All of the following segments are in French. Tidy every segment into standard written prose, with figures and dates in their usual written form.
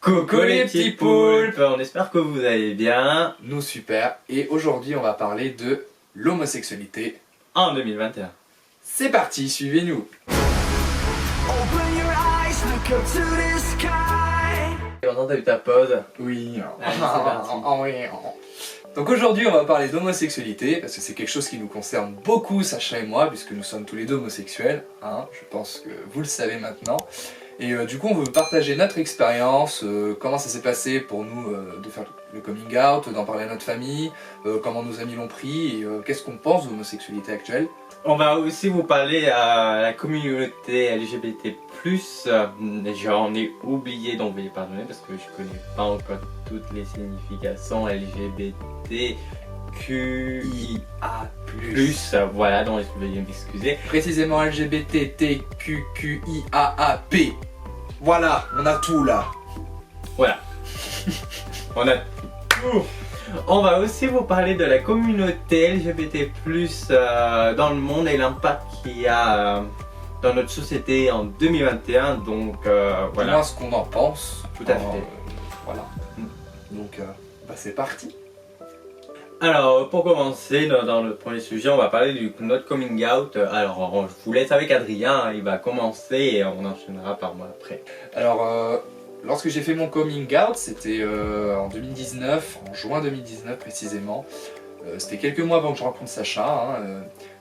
Coucou les petits poulpes, on espère que vous allez bien. Nous super, et aujourd'hui on va parler de l'homosexualité En 2021. C'est parti, suivez-nous. On a eu ta pause. Oui. Allez, c'est parti. Donc aujourd'hui on va parler d'homosexualité, parce que c'est quelque chose qui nous concerne beaucoup, Sacha et moi, puisque nous sommes tous les deux homosexuels, hein, je pense que vous le savez maintenant. Et du coup on veut partager notre expérience, comment ça s'est passé pour nous de faire le coming out, d'en parler à notre famille, comment nos amis l'ont pris, et qu'est-ce qu'on pense de l'homosexualité actuelle. On va aussi vous parler à la communauté LGBT+. J'en ai oublié d'en veuillez pardonner parce que je connais pas encore toutes les significations LGBTQIA+. Voilà, donc veuillez m'excuser. Précisément LGBTQIAAP. Voilà, on a tout là. Voilà. On a tout. On va aussi vous parler de la communauté LGBT+, dans le monde et l'impact qu'il y a dans notre société en 2021. Donc voilà. Moi, ce qu'on en pense. Tout à fait. Voilà. Donc c'est parti. Alors pour commencer, dans le premier sujet, on va parler de notre coming out. Alors je vous laisse avec Adrien, il va commencer et on enchaînera par moi après. Alors lorsque j'ai fait mon coming out, c'était en 2019, en juin 2019 précisément. C'était quelques mois avant que je rencontre Sacha.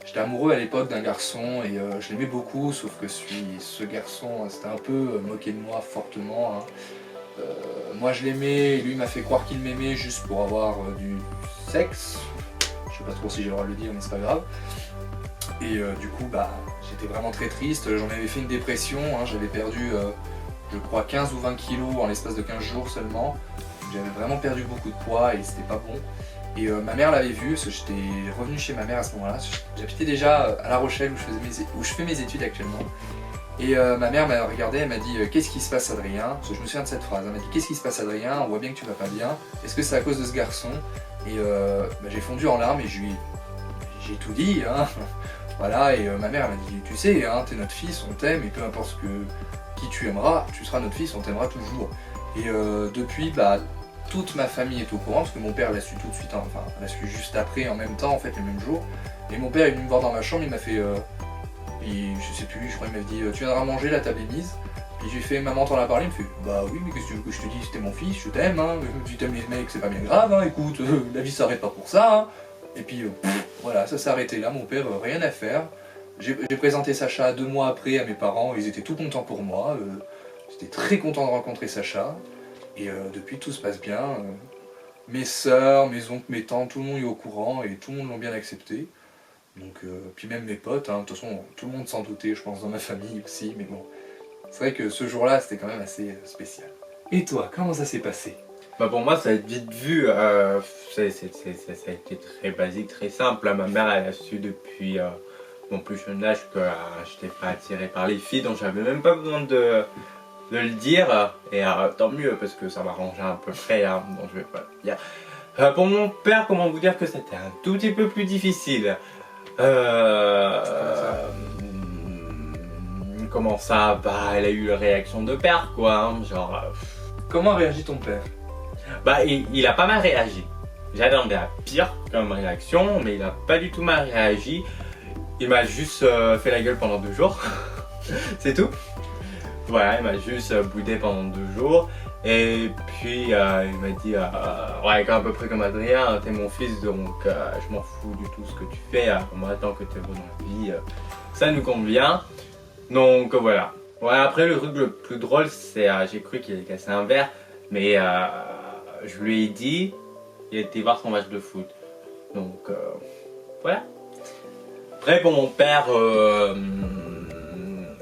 J'étais amoureux à l'époque d'un garçon et je l'aimais beaucoup, sauf que ce garçon s'était un peu moqué de moi fortement. Moi je l'aimais et lui m'a fait croire qu'il m'aimait juste pour avoir du sexe. Je sais pas trop si j'ai le droit de le dire mais c'est pas grave. Et du coup j'étais vraiment très triste, j'en avais fait une dépression, j'avais perdu je crois 15 ou 20 kilos en l'espace de 15 jours seulement. J'avais vraiment perdu beaucoup de poids et c'était pas bon. Et ma mère l'avait vu, parce que j'étais revenu chez ma mère à ce moment-là. J'habitais déjà à La Rochelle où je fais mes études actuellement. Et ma mère m'a regardé, elle m'a dit qu'est-ce qui se passe Adrien? Parce que je me souviens de cette phrase, elle m'a dit qu'est-ce qui se passe Adrien? On voit bien que tu vas pas bien. Est-ce que c'est à cause de ce garçon? Et j'ai fondu en larmes et j'ai tout dit. Voilà, et ma mère m'a dit tu sais, t'es notre fils, on t'aime et peu importe qui tu aimeras, tu seras notre fils, on t'aimera toujours. Et depuis, toute ma famille est au courant, parce que mon père l'a su tout de suite, enfin l'a su juste après, en même temps, en fait, le même jour. Et mon père est venu me voir dans ma chambre, il m'a fait, je sais plus, je crois qu'il m'a dit tu viendras manger, la table est mise. Puis j'ai fait maman t'en a parlé, il me fait bah oui mais qu'est-ce que tu veux que je te dise, c'était mon fils, je t'aime, si t'aimes les mecs c'est pas bien grave, écoute, la vie s'arrête pas pour ça. Et puis voilà, ça s'est arrêté là, mon père rien à faire. J'ai présenté Sacha 2 mois après à mes parents, ils étaient tout contents pour moi, j'étais très content de rencontrer Sacha, et depuis tout se passe bien, mes sœurs, mes oncles, mes tantes, tout le monde est au courant et tout le monde l'ont bien accepté, donc puis même mes potes, de toute façon tout le monde s'en doutait je pense dans ma famille aussi, mais bon, c'est vrai que ce jour-là c'était quand même assez spécial. Et toi, comment ça s'est passé? Pour moi ça a été vite vu, ça a été très basique, très simple. Ma mère elle a su depuis mon plus jeune âge que je n'étais pas attiré par les filles, donc j'avais même pas besoin de le dire, et tant mieux parce que ça m'arrangeait à peu près, donc je vais pas le dire. Pour mon père, comment vous dire que c'était un tout petit peu plus difficile. Comment ça? Elle a eu la réaction de père quoi, genre... Comment réagit ton père? Il a pas mal réagi. J'attendais à pire comme réaction, mais il a pas du tout mal réagi. Il m'a juste fait la gueule pendant 2 jours, c'est tout. Voilà, il m'a juste boudé pendant 2 jours. Et puis il m'a dit, ouais, à peu près comme Adrien, t'es mon fils, donc je m'en fous du tout ce que tu fais. Moi, tant que t'es bon dans la vie, ça nous convient. Donc voilà. Ouais, après, le truc le plus drôle, c'est j'ai cru qu'il allait casser un verre, mais je lui ai dit, il était voir son match de foot. Donc voilà. Après pour mon père,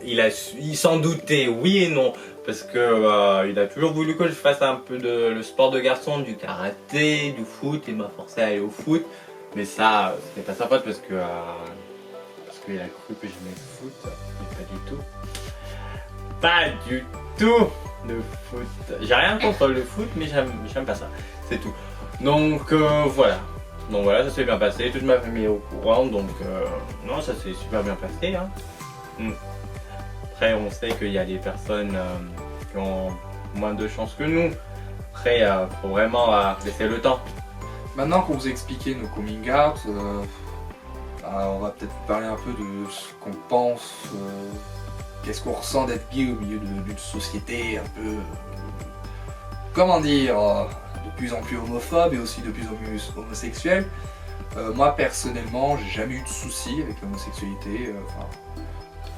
il s'en doutait, oui et non, parce que il a toujours voulu que je fasse un peu le sport de garçon, du karaté, du foot, il m'a forcé à aller au foot, mais ça c'était pas sa faute parce qu'il a cru que j'aimais le foot, mais pas du tout. Pas du tout le foot. J'ai rien contre le foot, mais j'aime pas ça, c'est tout. Donc voilà. Donc voilà, ça s'est bien passé, toute ma famille est au courant, donc non, ça s'est super bien passé. Après, on sait qu'il y a des personnes qui ont moins de chance que nous. Après, faut vraiment laisser le temps. Maintenant qu'on vous a expliqué nos coming out, on va peut-être parler un peu de ce qu'on pense, qu'est-ce qu'on ressent d'être gay au milieu d'une société un peu, comment dire, de plus en plus homophobe et aussi de plus en plus homosexuelle. Moi personnellement, j'ai jamais eu de soucis avec l'homosexualité.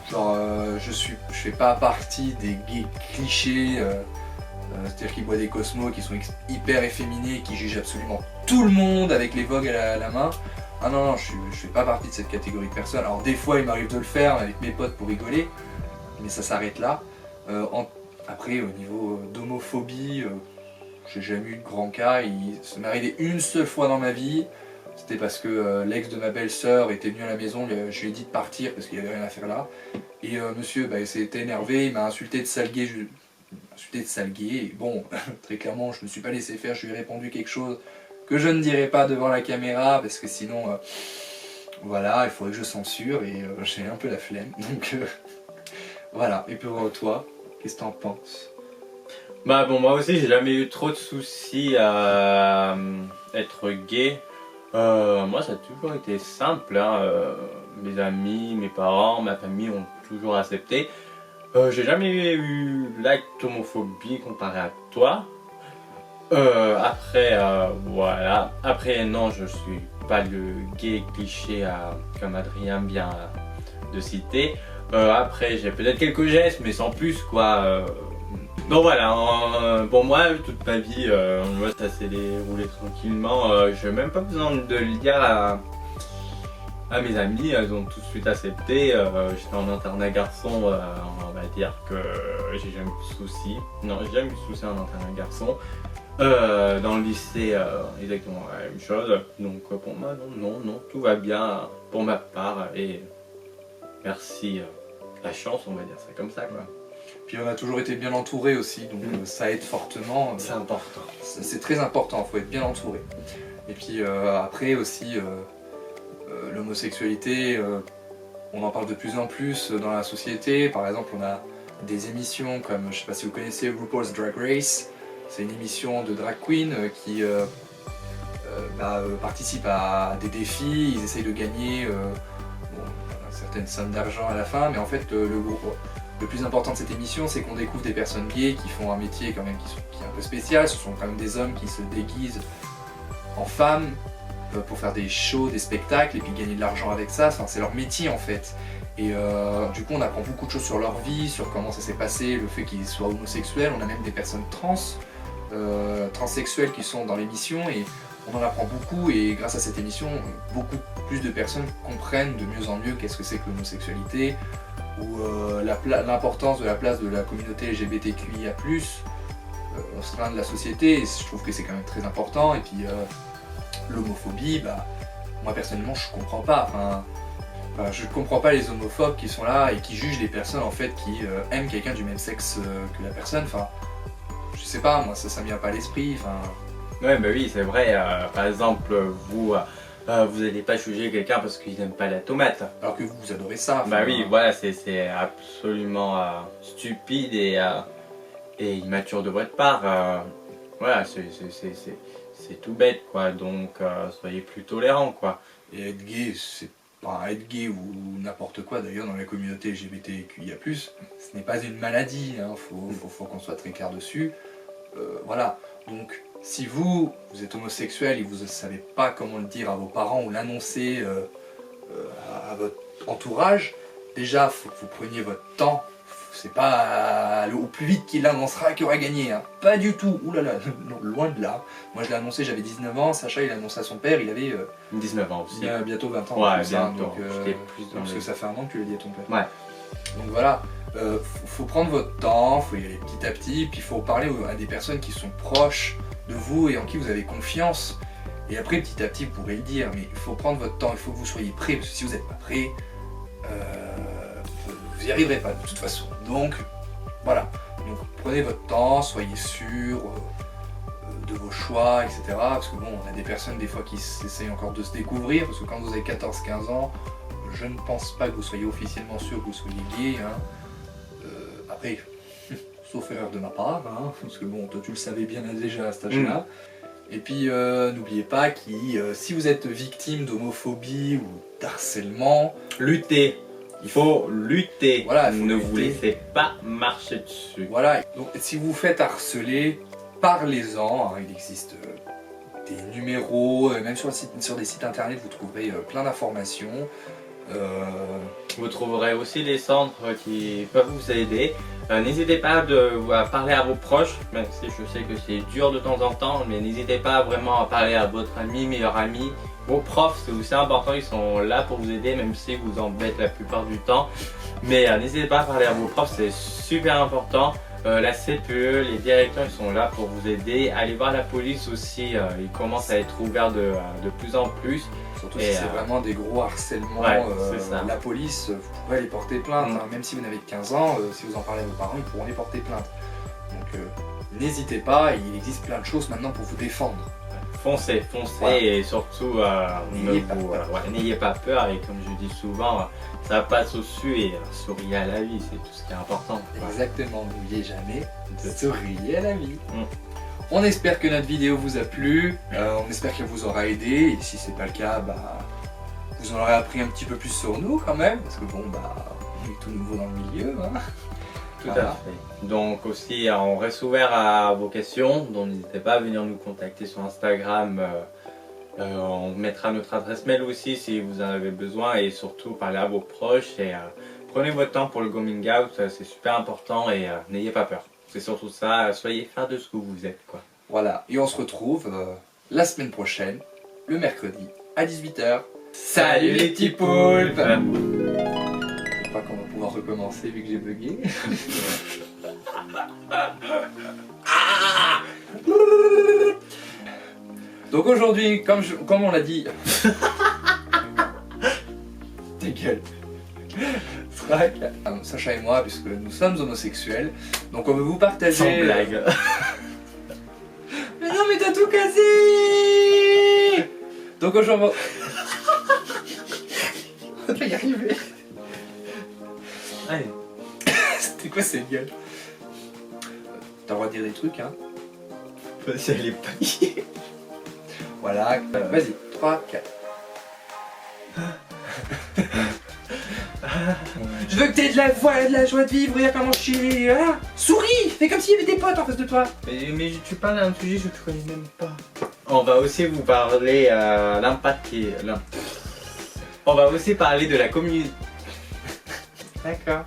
Je fais pas partie des gays clichés, c'est-à-dire qui boivent des cosmos, qui sont hyper efféminés, qui jugent absolument tout le monde avec les vogues à la main. Ah non, je fais pas partie de cette catégorie de personnes. Alors des fois il m'arrive de le faire avec mes potes pour rigoler, mais ça s'arrête là. Après au niveau d'homophobie, j'ai jamais eu de grand cas. Ça m'est arrivé une seule fois dans ma vie. C'était parce que l'ex de ma belle-sœur était venu à la maison, je lui ai dit de partir parce qu'il n'y avait rien à faire là. Et monsieur il s'était énervé, il m'a insulté de sale gay. Et bon, très clairement je me suis pas laissé faire, je lui ai répondu quelque chose que je ne dirai pas devant la caméra parce que sinon, voilà, il faudrait que je censure et j'ai un peu la flemme. Donc voilà, et pour toi, qu'est-ce que t'en penses? Bah bon, moi aussi j'ai jamais eu trop de soucis à être gay. Moi ça a toujours été simple, hein. Mes amis, mes parents, ma famille ont toujours accepté. J'ai jamais eu l'acte homophobie comparé à toi. Après, voilà. Après, non, je suis pas le gay cliché comme Adrien vient de citer. Après, j'ai peut-être quelques gestes, mais sans plus, quoi. Donc voilà, pour moi, toute ma vie, moi, ça s'est déroulé tranquillement. J'ai même pas besoin de le dire à mes amis, elles ont tout de suite accepté. J'étais en internat garçon, on va dire que j'ai jamais eu de soucis. Non, j'ai jamais eu de soucis en internat garçon. Dans le lycée, exactement la même chose. Donc pour moi, non, tout va bien pour ma part. Et merci la chance, on va dire ça comme ça, quoi. Puis on a toujours été bien entouré aussi, donc ça aide fortement. C'est important. C'est très important, il faut être bien entouré. Et puis après aussi, l'homosexualité, on en parle de plus en plus dans la société. Par exemple, on a des émissions comme, je sais pas si vous connaissez RuPaul's Drag Race. C'est une émission de drag queen qui participe à des défis. Ils essayent de gagner certaines sommes d'argent à la fin, mais en fait le plus important de cette émission, c'est qu'on découvre des personnes gays qui font un métier quand même qui est un peu spécial. Ce sont quand même des hommes qui se déguisent en femmes pour faire des shows, des spectacles et puis gagner de l'argent avec ça. Enfin, c'est leur métier en fait. Et du coup on apprend beaucoup de choses sur leur vie, sur comment ça s'est passé, le fait qu'ils soient homosexuels. On a même des personnes transsexuelles qui sont dans l'émission et on en apprend beaucoup. Et grâce à cette émission, beaucoup plus de personnes comprennent de mieux en mieux qu'est-ce que c'est que l'homosexualité ou l'importance de la place de la communauté LGBTQIA+, au sein de la société. Et je trouve que c'est quand même très important. Et puis l'homophobie, moi personnellement je comprends pas. Je ne comprends pas les homophobes qui sont là et qui jugent les personnes en fait qui aiment quelqu'un du même sexe que la personne. Je sais pas, moi ça me vient pas à l'esprit. Ouais, bah oui, c'est vrai. Par exemple, vous n'allez pas juger quelqu'un parce qu'il n'aime pas la tomate. Alors que vous adorez ça. Bah oui, voilà, c'est absolument stupide et immature de votre part. Voilà, c'est tout bête, quoi. Donc soyez plus tolérants, quoi. Et être gay, c'est pas être gay ou n'importe quoi d'ailleurs dans la communauté LGBTQIA+, ce n'est pas une maladie, hein. Faut qu'on soit très clair dessus. Voilà, donc si vous êtes homosexuel et vous ne savez pas comment le dire à vos parents ou l'annoncer à votre entourage, déjà faut que vous preniez votre temps. C'est pas au plus vite qu'il l'annoncera qu'il aura gagné, hein. Pas du tout, oulala, loin de là. Moi je l'ai annoncé, j'avais 19 ans, Sacha il l'a annoncé à son père, il avait 19 ans aussi. Bientôt 20 ans. Ouais, plus, bientôt. Donc, parce que ça fait un an que tu l'as dit à ton père. Ouais. Donc voilà, faut prendre votre temps, faut y aller petit à petit, puis il faut parler à des personnes qui sont proches de vous et en qui vous avez confiance. Et après petit à petit vous pourrez le dire, mais il faut prendre votre temps, il faut que vous soyez prêts, parce que si vous n'êtes pas prêts, vous n'y arriverez pas de toute façon. Donc voilà, donc prenez votre temps, soyez sûr de vos choix, etc. Parce que bon, on a des personnes des fois qui essayent encore de se découvrir, parce que quand vous avez 14-15 ans, je ne pense pas que vous soyez officiellement sûr que vous soyez gay, hein. après, sauf erreur de ma part, hein, parce que bon, toi tu le savais bien déjà à cet âge-là. Et puis n'oubliez pas que si vous êtes victime d'homophobie ou d'harcèlement, luttez. Il faut lutter. Voilà, il faut ne lutter. vous laissez pas marcher dessus. Voilà, donc si vous vous faites harceler, parlez-en, hein, il existe des numéros, même sur des sites internet vous trouverez plein d'informations. Vous trouverez aussi des centres qui peuvent vous aider. N'hésitez pas à parler à vos proches, même si je sais que c'est dur de temps en temps, mais n'hésitez pas vraiment à parler à votre ami, meilleur ami. Vos profs, c'est aussi important, ils sont là pour vous aider, même si vous embêtent la plupart du temps. Mais n'hésitez pas à parler à vos profs, c'est super important. La CPE, les directeurs, ils sont là pour vous aider. Allez voir la police aussi, ils commencent à être ouverts de plus en plus. Surtout si c'est vraiment des gros harcèlements, ouais, ça. la police, vous pourrez aller porter plainte. Hein, même si vous n'avez que 15 ans, si vous en parlez à vos parents, ils pourront les porter plainte. Donc n'hésitez pas, il existe plein de choses maintenant pour vous défendre. Foncez, Voilà. Et surtout n'ayez pas peur, et comme je dis souvent, ça passe au-dessus et souriez à la vie, c'est tout ce qui est important. Exactement, n'oubliez jamais de sourire à la vie. Mm. On espère que notre vidéo vous a plu, on espère qu'elle vous aura aidé, et si c'est pas le cas, bah, vous en aurez appris un petit peu plus sur nous quand même, parce que bon, bah, on est tout nouveau dans le milieu. Hein. Tout à fait. Donc aussi, on reste ouvert à vos questions, donc n'hésitez pas à venir nous contacter sur Instagram. On mettra notre adresse mail aussi si vous en avez besoin, et surtout parlez à vos proches et prenez votre temps pour le coming out, c'est super important, et n'ayez pas peur. C'est surtout ça, soyez fiers de ce que vous êtes, quoi. Voilà, et on se retrouve la semaine prochaine, le mercredi, à 18 h. Salut les petits poulpes! Je crois qu'on va pouvoir recommencer vu que j'ai bugué. Donc aujourd'hui, comme on l'a dit... Ta gueule. Sacha et moi, puisque nous sommes homosexuels, donc on veut vous partager... Sans blague. Mais non, mais t'as tout cassé. Donc aujourd'hui... On va y arriver. Allez. C'était quoi cette gueule? T'as le droit de dire des trucs, hein? Vas-y, elle est panier. Voilà, vas-y, 3, 4. Je veux que t'aies de la joie de vivre, regarde comment je suis. Hein, souris, fais comme s'il y avait des potes en face de toi. Mais tu parles d'un sujet que je te connais même pas. On va aussi vous parler l'empathie. On va aussi parler de la communauté. D'accord.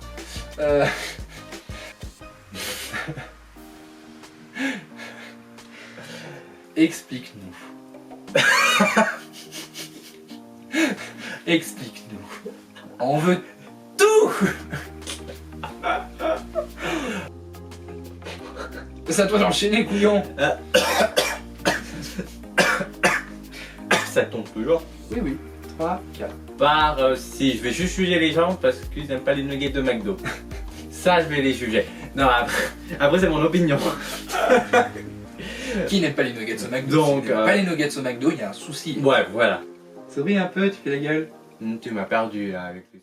Explique-nous. Explique-nous. On veut tout. C'est à toi d'enchaîner, couillon. Ça tombe toujours. Oui, 3, 4. Si, je vais juste juger les gens parce qu'ils n'aiment pas les nuggets de McDo. Ça, je vais les juger. Non, après c'est mon opinion. Qui n'aime pas les nuggets au McDo? Donc, si tu n'aimes pas les nuggets au McDo, il y a un souci. Ouais, voilà. Souris un peu, tu fais la gueule. Tu m'as perdu avec les...